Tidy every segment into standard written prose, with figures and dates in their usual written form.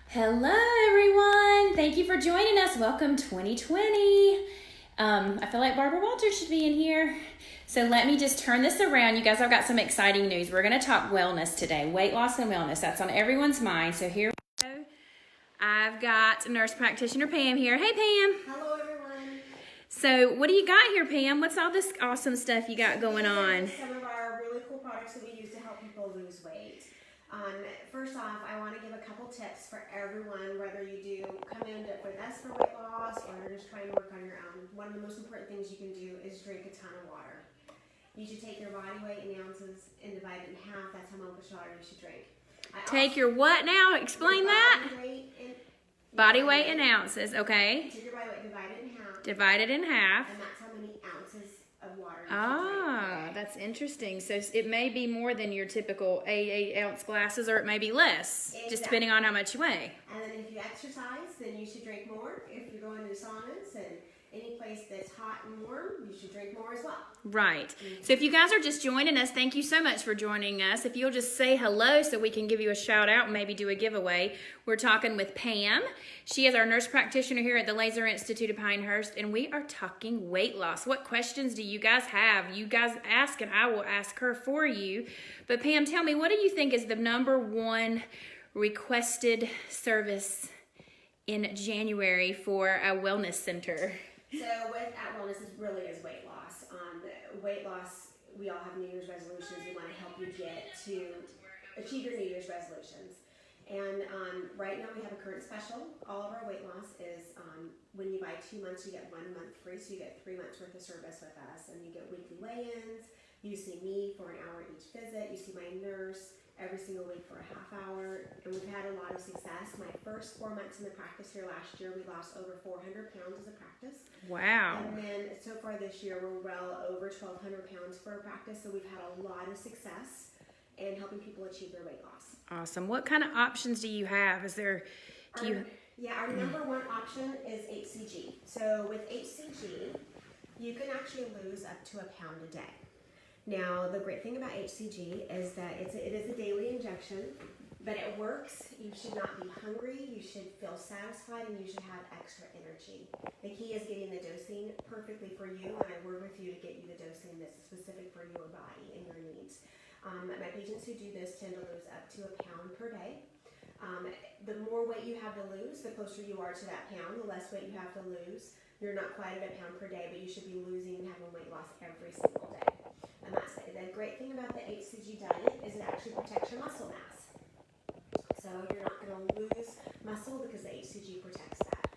Hello, everyone. Thank you for joining us. Welcome 2020. I feel like Barbara Walters should be in here. So let me just turn this around. You guys, I've got some exciting news. We're going to talk wellness today, weight loss and wellness. That's on everyone's mind. So here we go. I've got Nurse Practitioner Pam here. Hey, Pam. Hello, everyone. So what do you got here, Pam? What's all this awesome stuff you got going on? Some of our really cool products that we use to help people lose weight. First off, I want to give a couple tips for everyone, whether you do come in with us for weight loss or you're just trying to work on your own. One of the most important things you can do is drink a ton of water. You should take your body weight in ounces and divide it in half. That's how much water you should drink. Take your what now? Explain that. Body weight in ounces, okay. Take your body weight, divide it in half. Divide it in half. And that's how many ounces of water you should drink. That's interesting. So it may be more than your typical 8-ounce glasses, or it may be less, Exactly. just depending on how much you weigh. And then if you exercise, then you should drink more. If you're going to saunas and any place that's hot and warm, you should drink more as well. Right. So if you guys are just joining us, thank you so much for joining us. If you'll just say hello so we can give you a shout out and maybe do a giveaway. We're talking with Pam. She is our nurse practitioner here at the Laser Institute of Pinehurst, and we are talking weight loss. What questions do you guys have? You guys ask and I will ask her for you. But Pam, tell me, what do you think is the number one requested service in January for a wellness center? So with at wellness is really is weight loss. Weight loss, we all have New Year's resolutions. We want to help you get to achieve your New Year's resolutions. And right now we have a current special. All of our weight loss is when you buy 2 months, you get 1 month free. So you get 3 months worth of service with us, and you get weekly weigh-ins. You see me for an hour each visit. You see my nurse every single week for a half hour, and we've had a lot of success. My first 4 months in the practice here last year, we lost over 400 pounds as a practice. Wow. And then so far this year, we're well over 1,200 pounds for a practice, so we've had a lot of success in helping people achieve their weight loss. Awesome. What kind of options do you have? Our number one option is HCG. So with HCG, you can actually lose up to a pound a day. Now, the great thing about HCG is that it is a daily injection, but it works. You should not be hungry. You should feel satisfied, and you should have extra energy. The key is getting the dosing perfectly for you, and I work with you to get you the dosing that's specific for your body and your needs. My patients who do this tend to lose up to a pound per day. The more weight you have to lose, the closer you are to that pound, the less weight you have to lose. You're not quite at a pound per day, but you should be losing and having weight loss every single day. And that's the great thing about the HCG diet is it actually protects your muscle mass. So you're not going to lose muscle because the HCG protects that.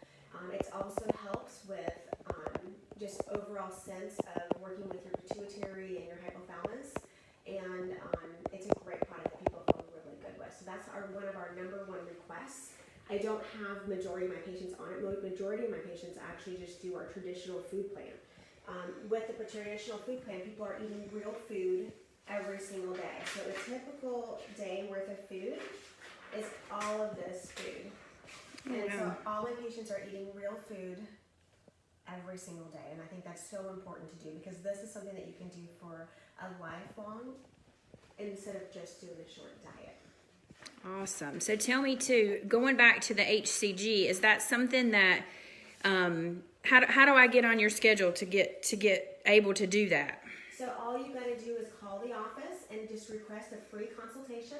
It also helps with just overall sense of working with your pituitary and your hypothalamus. And it's a great product that people feel really good with. So that's one of our number one requests. I don't have majority of my patients on it. Majority of my patients actually just do our traditional food plan. With the traditional food plan, people are eating real food every single day. So a typical day worth of food is all of this food. And so all my patients are eating real food every single day. And I think that's so important to do because this is something that you can do for a lifelong instead of just doing a short diet. Awesome. So tell me too, going back to the HCG, is that something that how do I get on your schedule to get able to do that? So all you got to do is call the office and just request a free consultation,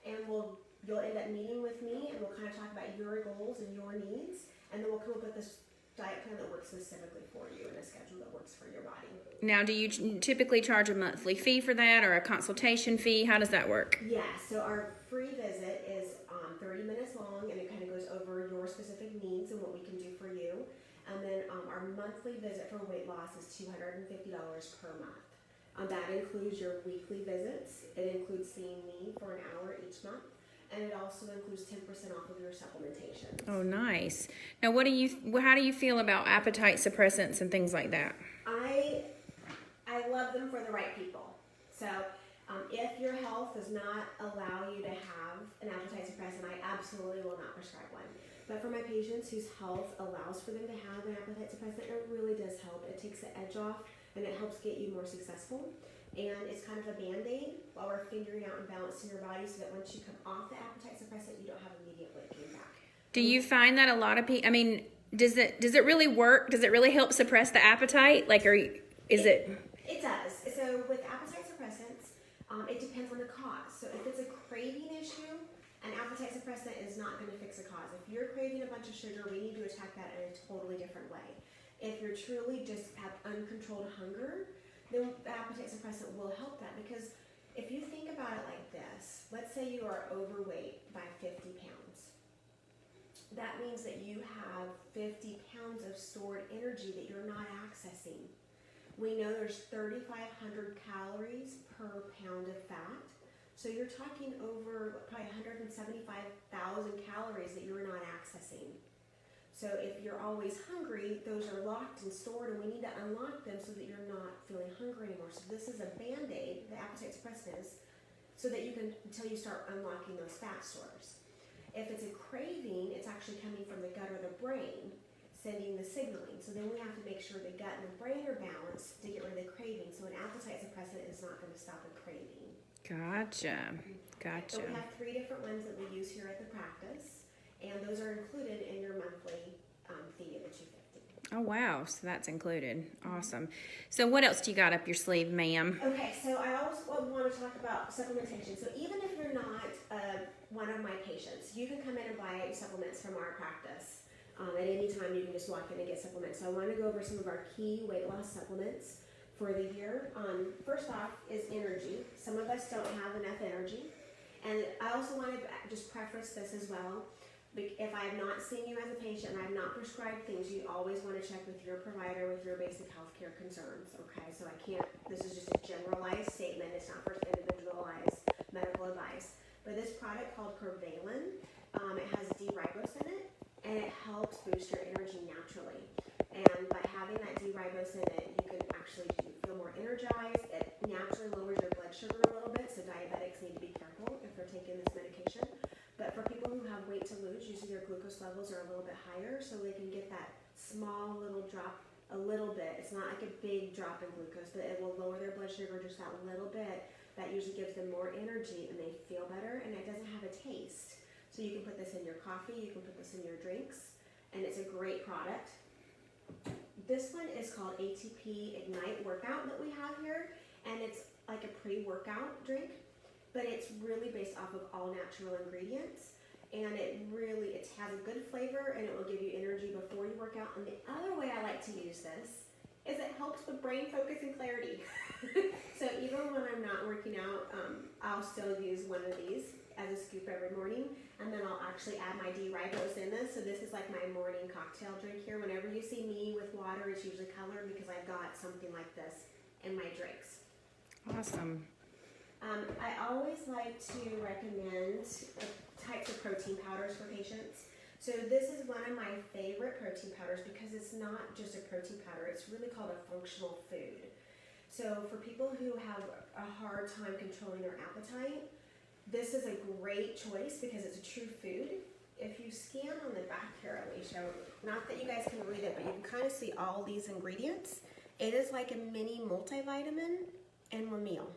and you'll end up meeting with me, and we'll kind of talk about your goals and your needs, and then we'll come up with this diet plan that works specifically for you and a schedule that works for your body. Now, do you typically charge a monthly fee for that or a consultation fee? How does that work? Yeah, so our free visit is 30 minutes long, and it kind of goes over your specific needs and what we can do for you. And then our monthly visit for weight loss is $250 per month. That includes your weekly visits. It includes seeing me for an hour each month. And it also includes 10% off of your supplementation. Oh, nice. Now, how do you feel about appetite suppressants and things like that? I love them for the right people. So if your health does not allow you to have an appetite suppressant, I absolutely will not prescribe one. But for my patients whose health allows for them to have an appetite suppressant, it really does help. It takes the edge off, and it helps get you more successful. And it's kind of a band-aid while we're figuring out and balancing your body so that once you come off the appetite suppressant, you don't have immediate weight gain back. Do you find that a lot of people, I mean, does it really work? Does it really help suppress the appetite? Like, is it? It does. So with appetite suppressants, it depends on the cause. So if it's a craving issue, an appetite suppressant is not going to fix the cause. If you're craving a bunch of sugar, we need to attack that in a totally different way. If you're truly just have uncontrolled hunger, then the appetite suppressant will help that. Because if you think about it like this, let's say you are overweight by 50 pounds. That means that you have 50 pounds of stored energy that you're not accessing. We know there's 3,500 calories per pound of fat. So you're talking over probably 175,000 calories that you're not accessing. So if you're always hungry, those are locked and stored, and we need to unlock them so that you're not feeling hungry anymore. So this is a Band-Aid, the appetite suppressant is, so that you can, until you start unlocking those fat stores. If it's a craving, it's actually coming from the gut or the brain, sending the signaling. So then we have to make sure the gut and the brain are balanced to get rid of the craving. So an appetite suppressant is not going to stop a craving. Gotcha. So we have 3 different ones that we use here at the practice, and those are included in your monthly fee of the $250. Oh, wow. So that's included. Awesome. So what else do you got up your sleeve, ma'am? Okay, so I also want to talk about supplementation. So even if you're not one of my patients, you can come in and buy supplements from our practice. At any time, you can just walk in and get supplements. So I want to go over some of our key weight loss supplements for the year. First off is energy. Some of us don't have enough energy. And I also want to just preface this as well. If I have not seen you as a patient and I have not prescribed things, you always want to check with your provider with your basic healthcare concerns. Okay, so I can't, this is just a generalized statement. It's not for individualized medical advice. But this product called Prevalin, it has D-ribose in it, and it helps boost your energy naturally. And by having that D-ribose in it, you can actually feel more energized. It naturally lowers your blood sugar a little bit, so diabetics need to be careful if they're taking this medication. But for people who have weight to lose, usually their glucose levels are a little bit higher, so they can get that small little drop a little bit. It's not like a big drop in glucose, but it will lower their blood sugar just that little bit. That usually gives them more energy, and they feel better, and it doesn't have a taste. So you can put this in your coffee, you can put this in your drinks, and it's a great product. This one is called ATP Ignite Workout that we have here, and it's like a pre-workout drink, but it's really based off of all natural ingredients, and it has a good flavor, and it will give you energy before you work out. And the other way I like to use this is it helps with brain focus and clarity. So even when I'm not working out, I'll still use one of these as a scoop every morning, and then I'll actually add my D-ribose in this. So this is like my morning cocktail drink here. Whenever you see me with water, it's usually colored because I've got something like this in my drinks. Awesome. I always like to recommend types of protein powders for patients. So this is one of my favorite protein powders because it's not just a protein powder, it's really called a functional food. So for people who have a hard time controlling their appetite, this is a great choice because it's a true food. If you scan on the back here, Alicia, not that you guys can read it, but you can kind of see all these ingredients. It is like a mini multivitamin in one meal.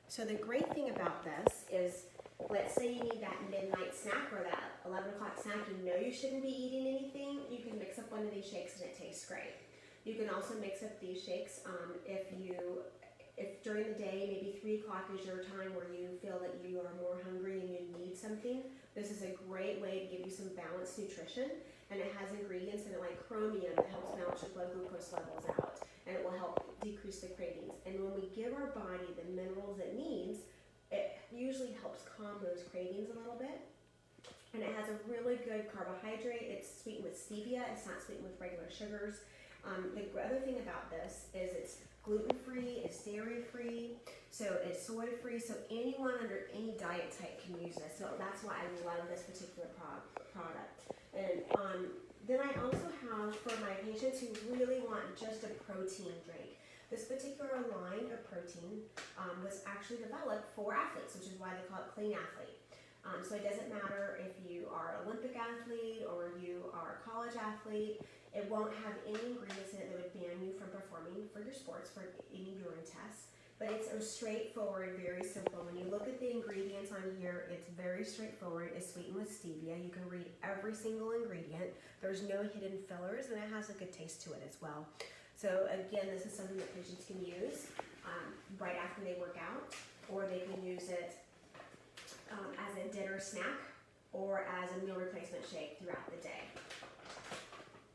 So the great thing about this is, let's say you need that midnight snack or that 11 o'clock snack, you know you shouldn't be eating anything, you can mix up one of these shakes and it tastes great. You can also mix up these shakes if during the day, maybe 3 o'clock is your time where you feel that you are more hungry and you need something. This is a great way to give you some balanced nutrition, and it has ingredients in it like chromium that helps balance your blood glucose levels out, and it will help decrease the cravings. And when we give our body the minerals it needs, it usually helps calm those cravings a little bit. And it has a really good carbohydrate. It's sweetened with stevia. It's not sweetened with regular sugars. The other thing about this is it's gluten-free, it's dairy-free, so it's soy-free, so anyone under any diet type can use this. So that's why I love this particular product. And then I also have, for my patients who really want just a protein drink, this particular line of protein was actually developed for athletes, which is why they call it Clean Athlete. So it doesn't matter if you are an Olympic athlete or you are a college athlete. It won't have any ingredients in it that would ban you from performing for your sports for any urine tests. but it's a straightforward, very simple. When you look at the ingredients on here, it's very straightforward. It's sweetened with stevia. You can read every single ingredient. There's no hidden fillers, and it has a good taste to it as well. So again, this is something that patients can use right after they work out, or they can use it as a dinner snack or as a meal replacement shake throughout the day.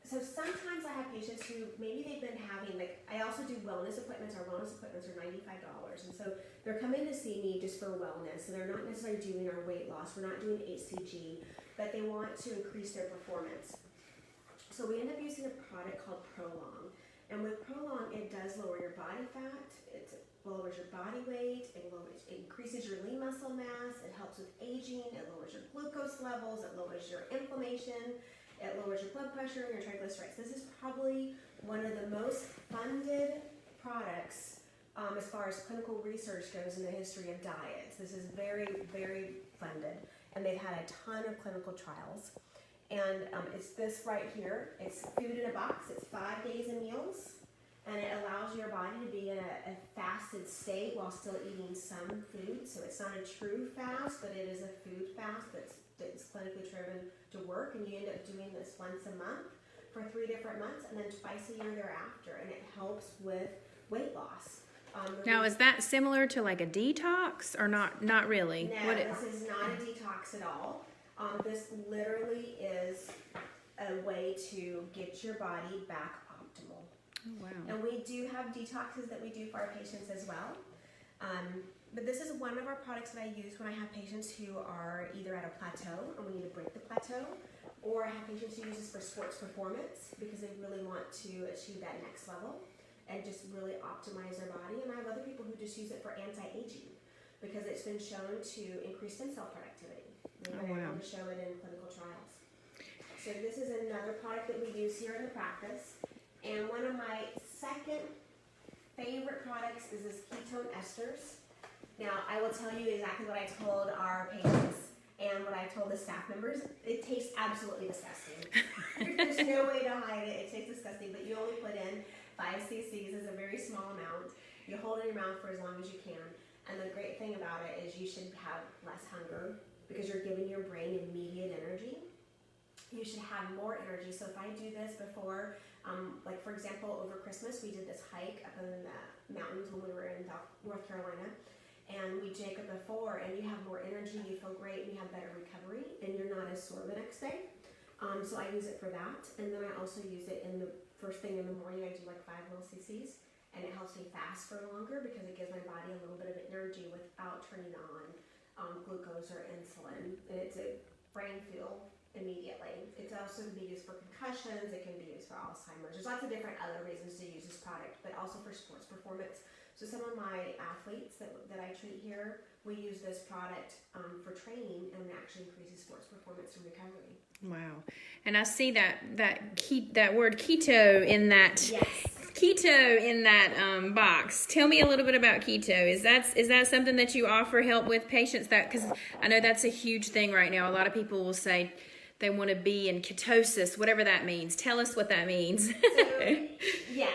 So sometimes I have patients who maybe they've been having, like, I also do wellness appointments. Our wellness appointments are $95. And so they're coming to see me just for wellness. And they're not necessarily doing our weight loss. We're not doing HCG, but they want to increase their performance. So we end up using a product called Prolong. And with Prolong, it does lower your body fat. It lowers your body weight. It increases your lean muscle mass. It helps with aging. It lowers your glucose levels. It lowers your inflammation. It lowers your blood pressure and your triglycerides. This is probably one of the most funded products as far as clinical research goes in the history of diets. This is very, very funded. And they've had a ton of clinical trials. And it's this right here. It's food in a box. It's 5 days of meals. And it allows your body to be in a fasted state while still eating some food. So it's not a true fast, but it is a food fast that's clinically proven to work. And you end up doing this once a month for 3 different months, and then twice a year thereafter. And it helps with weight loss. Now, is that similar to like a detox or not? Not really. No, this is not a detox at all. This literally is a way to get your body back optimal. Oh, wow. And we do have detoxes that we do for our patients as well. But this is one of our products that I use when I have patients who are either at a plateau and we need to break the plateau, or I have patients who use this for sports performance because they really want to achieve that next level and just really optimize their body. And I have other people who just use it for anti-aging because it's been shown to increase stem cell productivity. We're able to show it in clinical trials. So this is another product that we use here in the practice. And one of my second favorite products is this ketone esters. Now, I will tell you exactly what I told our patients and what I told the staff members. It tastes absolutely disgusting. There's no way to hide it. It tastes disgusting, but you only put in 5 cc's. It's a very small amount. You hold it in your mouth for as long as you can. And the great thing about it is you should have less hunger because you're giving your brain immediate energy. You should have more energy. So if I do this before, like for example, over Christmas, we did this hike up in the mountains when we were in North Carolina. And we take it before, and you have more energy, you feel great, and you have better recovery, and you're not as sore the next day. So I use it for that. And then I also use it in the first thing in the morning. I do like 5 little cc's. And it helps me fast for longer because it gives my body a little bit of energy without turning on glucose or insulin. And it's a brain fuel immediately. It's also can be used for concussions. It can be used for Alzheimer's. There's lots of different other reasons to use this product, but also for sports performance. So some of my athletes that I treat here, we use this product for training, and it actually increases sports performance and recovery. Wow. And I see that word keto in that. Yes. Keto in that box. Tell me a little bit about keto. Is that something that you offer help with patients? That because I know that's a huge thing right now. A lot of people will say they want to be in ketosis, whatever that means. Tell us what that means. Yes,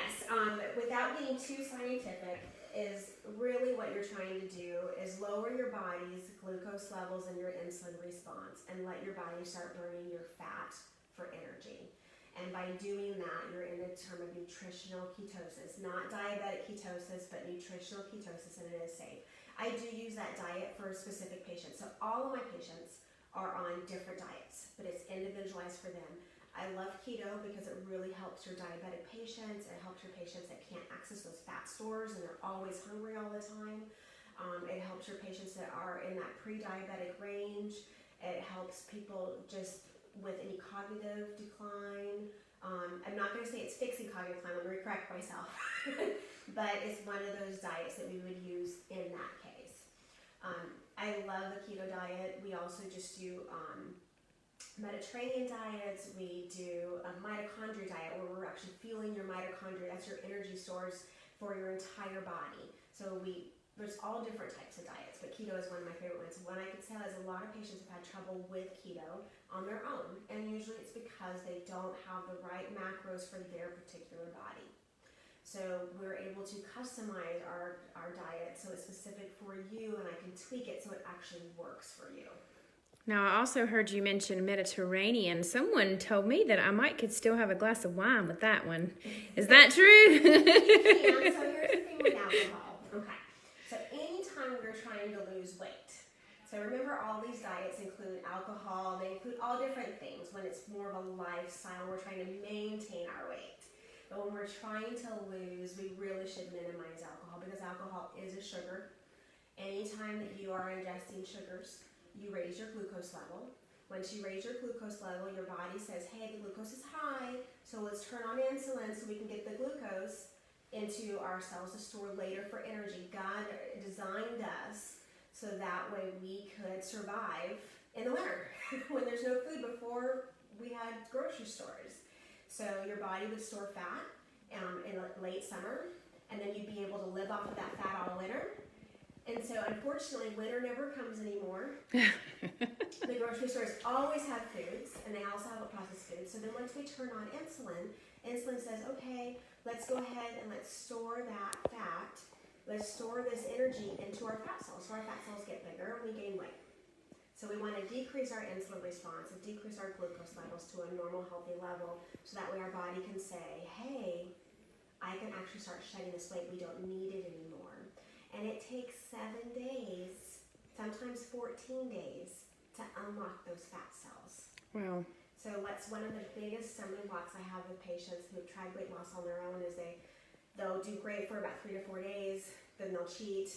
without getting too scientific, is really what you're trying to do is lower your body's glucose levels and your insulin response, and let your body start burning your fat for energy. And by doing that, you're in a term of nutritional ketosis, not diabetic ketosis, but nutritional ketosis, and it is safe. I do use that diet for specific patients. So all of my patients are on different diets, but it's individualized for them. I love keto because it really helps your diabetic patients. It helps your patients that can't access those fat stores and they're always hungry all the time. It helps your patients that are in that pre-diabetic range. It helps people just with any cognitive decline. I'm not going to say it's fixing cognitive decline. I'm going to correct myself. But it's one of those diets that we would use in that case. I love the keto diet. We also just do Mediterranean diets. We do a mitochondria diet where we're actually fueling your mitochondria. That's your energy source for your entire body. So there's all different types of diets, but keto is one of my favorite ones. One I could tell is a lot of patients have had trouble with keto on their own, and usually it's because they don't have the right macros for their particular body. So we're able to customize our diet so it's specific for you, and I can tweak it so it actually works for you. Now, I also heard you mention Mediterranean. Someone told me that I could still have a glass of wine with that one. Is that true? You can. So here's the thing with alcohol. Okay. So anytime we're trying to lose weight, so remember all these diets include alcohol, they include all different things. When it's more of a lifestyle, we're trying to maintain our weight. But when we're trying to lose, we really should minimize alcohol because alcohol is a sugar. Anytime that you are ingesting sugars, you raise your glucose level. Once you raise your glucose level, your body says, hey, the glucose is high, so let's turn on insulin so we can get the glucose into our cells to store later for energy. God designed us so that way we could survive in the winter when there's no food. Before we had grocery stores. So your body would store fat in late summer, and then you'd be able to live off of that fat all winter. And so unfortunately, winter never comes anymore. The grocery stores always have foods, and they also have a processed food. So then once we turn on insulin, insulin says, okay, let's go ahead and let's store that fat. Let's store this energy into our fat cells. So our fat cells get bigger and we gain weight. So we want to decrease our insulin response and decrease our glucose levels to a normal, healthy level, so that way our body can say, hey, I can actually start shedding this weight. We don't need it anymore. And it takes 7 days, sometimes 14 days, to unlock those fat cells. Wow. So what's one of the biggest stumbling blocks I have with patients who've tried weight loss on their own is they'll do great for about 3 to 4 days, then they'll cheat,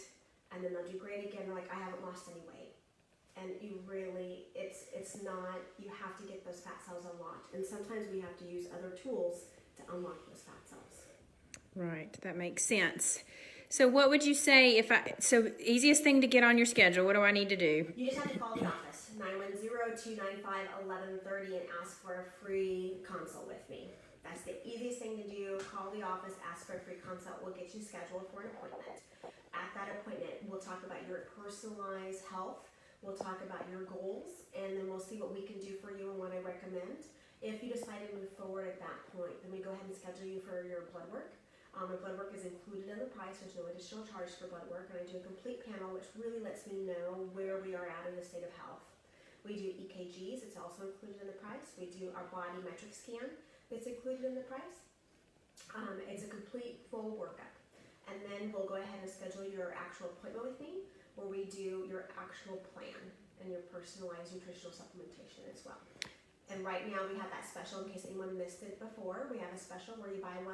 and then they'll do great again. They're like, I haven't lost any weight. And you really, it's not, you have to get those fat cells unlocked. And sometimes we have to use other tools to unlock those fat cells. Right, that makes sense. So what would you say so easiest thing to get on your schedule, what do I need to do? You just have to call the office, 910-295-1130, and ask for a free consult with me. That's the easiest thing to do. Call the office, ask for a free consult. We'll get you scheduled for an appointment. At that appointment, we'll talk about your personalized health. We'll talk about your goals, and then we'll see what we can do for you and what I recommend. If you decide to move forward at that point, then we go ahead and schedule you for your blood work. My blood work is included in the price. There's no additional charge for blood work, and I do a complete panel, which really lets me know where we are at in the state of health. We do EKGs. It's also included in the price. We do our body metric scan. That's included in the price. It's a complete full workup. And then we'll go ahead and schedule your actual appointment with me, where we do your actual plan and your personalized nutritional supplementation as well. And right now we have that special, in case anyone missed it before, we have a special where you buy 2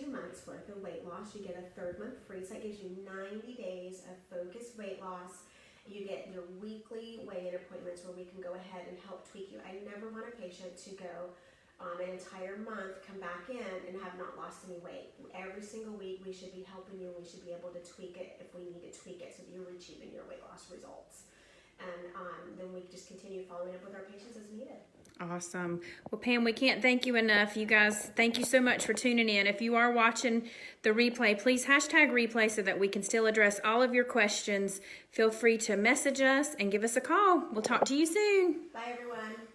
months worth of weight loss, you get a 3rd month free. So that gives you 90 days of focused weight loss. You get your weekly weigh-in appointments where we can go ahead and help tweak you. I never want a patient to go an entire month, come back in and have not lost any weight. Every single week we should be helping you, and we should be able to tweak it if we need to tweak it so that you're achieving your weight loss results. And then we just continue following up with our patients as needed. Awesome. Well, Pam, we can't thank you enough. You guys, thank you so much for tuning in. If you are watching the replay, please hashtag replay so that we can still address all of your questions. Feel free to message us and give us a call. We'll talk to you soon. Bye, everyone.